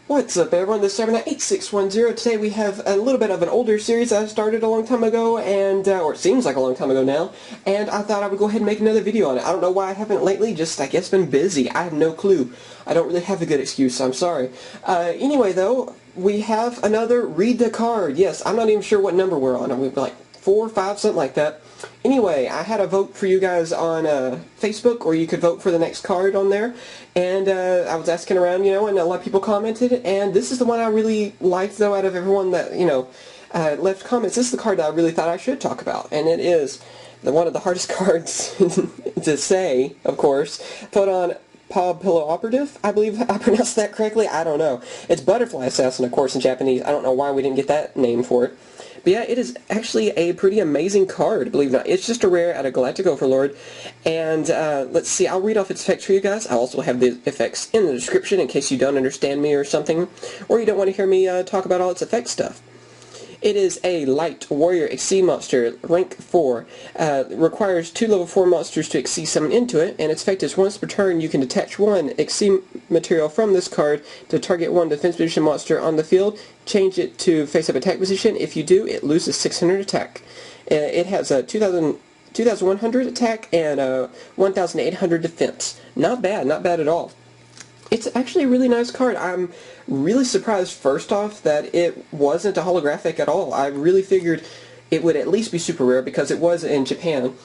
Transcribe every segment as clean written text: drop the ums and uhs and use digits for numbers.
What's up everyone, this is CyberKnight8610. Today we have a little bit of an older series that I started a long time ago, and or it seems like a long time ago now, and I thought I would go ahead and make another video on it. I don't know why I haven't lately, just I guess been busy. I have no clue. I don't really have a good excuse, so I'm sorry. Anyway though, we have another Read the Card. Yes, I'm not even sure what number we're on. We've like 4 or 5, something like that. Anyway, I had a vote for you guys on Facebook, or you could vote for the next card on there, and I was asking around, and a lot of people commented, and this is the one I really liked, though, out of everyone that, left comments. This is the card that I really thought I should talk about, and it is one of the hardest cards to say, of course, Photon Papilloperative, I believe I pronounced that correctly, I don't know. It's Butterfly Assassin, of course, in Japanese. I don't know why we didn't get that name for it. But yeah, it is actually a pretty amazing card, believe it or not. It's just a rare out of Galactic Overlord. And let's see, I'll read off its effects for you guys. I'll also have the effects in the description in case you don't understand me or something, or you don't want to hear me talk about all its effect stuff. It is a light warrior Xyz monster, rank 4. Requires 2 level 4 monsters to Xyz summon into it, and its effect is once per turn you can detach 1 Xyz material from this card to target 1 defense position monster on the field. Change it to face-up attack position. If you do, it loses 600 attack. It has a 2,100 attack and 1,800 defense. Not bad at all. It's actually a really nice card. I'm really surprised, first off, that it wasn't a holographic at all. I really figured it would at least be super rare because it was in Japan,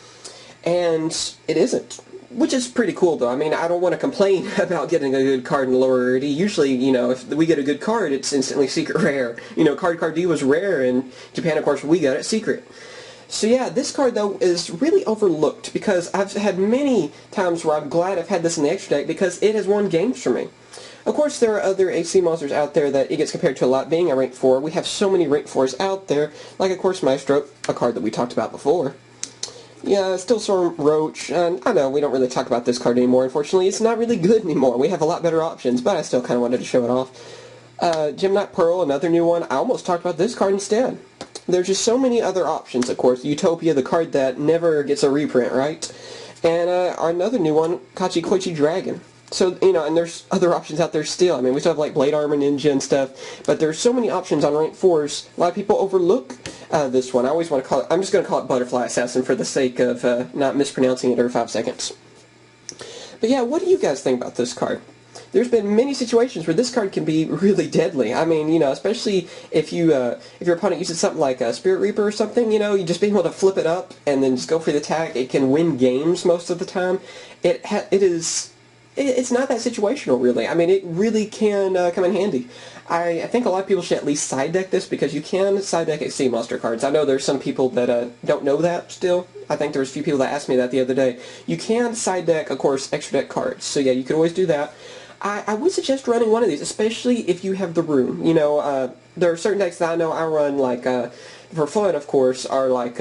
and it isn't. Which is pretty cool, though. I mean, I don't want to complain about getting a good card in lower rarity. Usually, if we get a good card, it's instantly secret rare. Card D was rare in Japan, of course, we got it secret. So yeah, this card, though, is really overlooked because I've had many times where I'm glad I've had this in the extra deck because it has won games for me. Of course, there are other Xyz monsters out there that it gets compared to a lot, being a rank 4. We have so many rank 4s out there, like, of course, Maestro, a card that we talked about before. Yeah, Still Storm Roach, and I know we don't really talk about this card anymore, unfortunately. It's not really good anymore. We have a lot better options, but I still kind of wanted to show it off. Gemini Pearl, another new one. I almost talked about this card instead. There's just so many other options, of course. Utopia, the card that never gets a reprint, right? And another new one, Kachikoichi Dragon. So, and there's other options out there still. I mean, we still have, like, Blade Armor Ninja and stuff, but there's so many options on rank 4s. A lot of people overlook this one. I always want to call it, I'm just going to call it Butterfly Assassin for the sake of not mispronouncing it every 5 seconds. But yeah, what do you guys think about this card? There's been many situations where this card can be really deadly. I mean, especially if your opponent uses something like a Spirit Reaper or something, you just being able to flip it up and then just go for the attack, it can win games most of the time. It's not that situational, really. I mean, it really can come in handy. I think a lot of people should at least side deck this because you can side deck Xyz monster cards. I know there's some people that don't know that still. I think there's a few people that asked me that the other day. You can side deck, of course, extra deck cards. So yeah, you can always do that. I would suggest running one of these, especially if you have the room. There are certain decks that I know I run, like, for fun, of course, are like,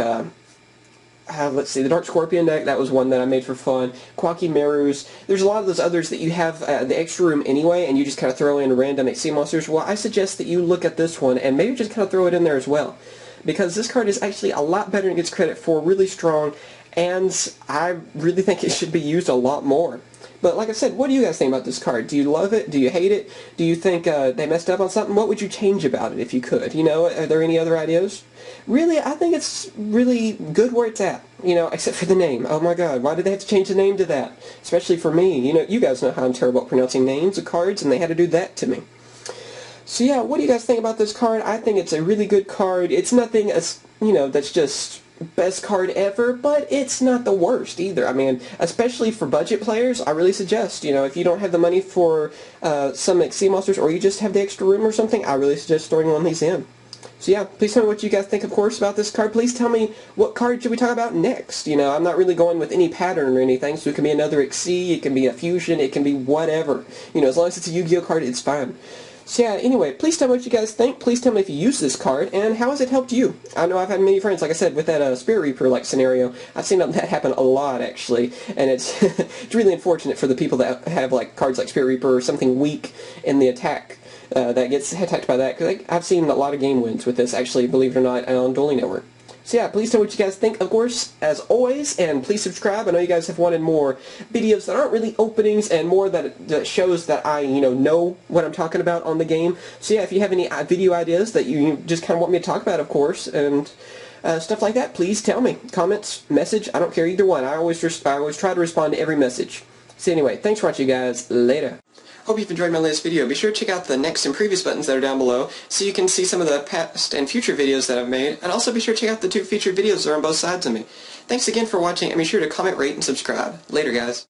let's see, the Dark Scorpion deck, that was one that I made for fun. Quacky Merus. There's a lot of those others that you have the extra room anyway, and you just kind of throw in random Xyz monsters. Well, I suggest that you look at this one, and maybe just kind of throw it in there as well. Because this card is actually a lot better than it gets credit for, really strong, and I really think it should be used a lot more. But like I said, what do you guys think about this card? Do you love it? Do you hate it? Do you think they messed up on something? What would you change about it if you could? Are there any other ideas? Really, I think it's really good where it's at, except for the name. Oh my god, why did they have to change the name to that? Especially for me. You guys know how I'm terrible at pronouncing names of cards, and they had to do that to me. So yeah, what do you guys think about this card? I think it's a really good card. It's nothing, that's just best card ever, but it's not the worst either. I mean, especially for budget players, I really suggest, if you don't have the money for some Xyz monsters, or you just have the extra room or something, I really suggest throwing one of these in. So yeah, please tell me what you guys think, of course, about this card. Please tell me what card should we talk about next. I'm not really going with any pattern or anything, so it can be another Xyz, it can be a fusion, it can be whatever. As long as it's a Yu-Gi-Oh card, it's fine. So yeah, anyway, please tell me what you guys think. Please tell me if you use this card, and how has it helped you? I know I've had many friends, like I said, with that Spirit Reaper-like scenario. I've seen that happen a lot, actually, and it's it's really unfortunate for the people that have cards like Spirit Reaper or something weak in the attack that gets attacked by that, because I've seen a lot of game wins with this, actually, believe it or not, on Dueling Network. So yeah, please tell me what you guys think, of course, as always, and please subscribe. I know you guys have wanted more videos that aren't really openings and more that shows that I, know what I'm talking about on the game. So yeah, if you have any video ideas that you just kind of want me to talk about, of course, and stuff like that, please tell me. Comments, message, I don't care either one. I always try to respond to every message. So anyway, thanks for watching, guys. Later. Hope you've enjoyed my latest video. Be sure to check out the next and previous buttons that are down below so you can see some of the past and future videos that I've made, and also be sure to check out the 2 featured videos that are on both sides of me. Thanks again for watching, and be sure to comment, rate, and subscribe. Later, guys.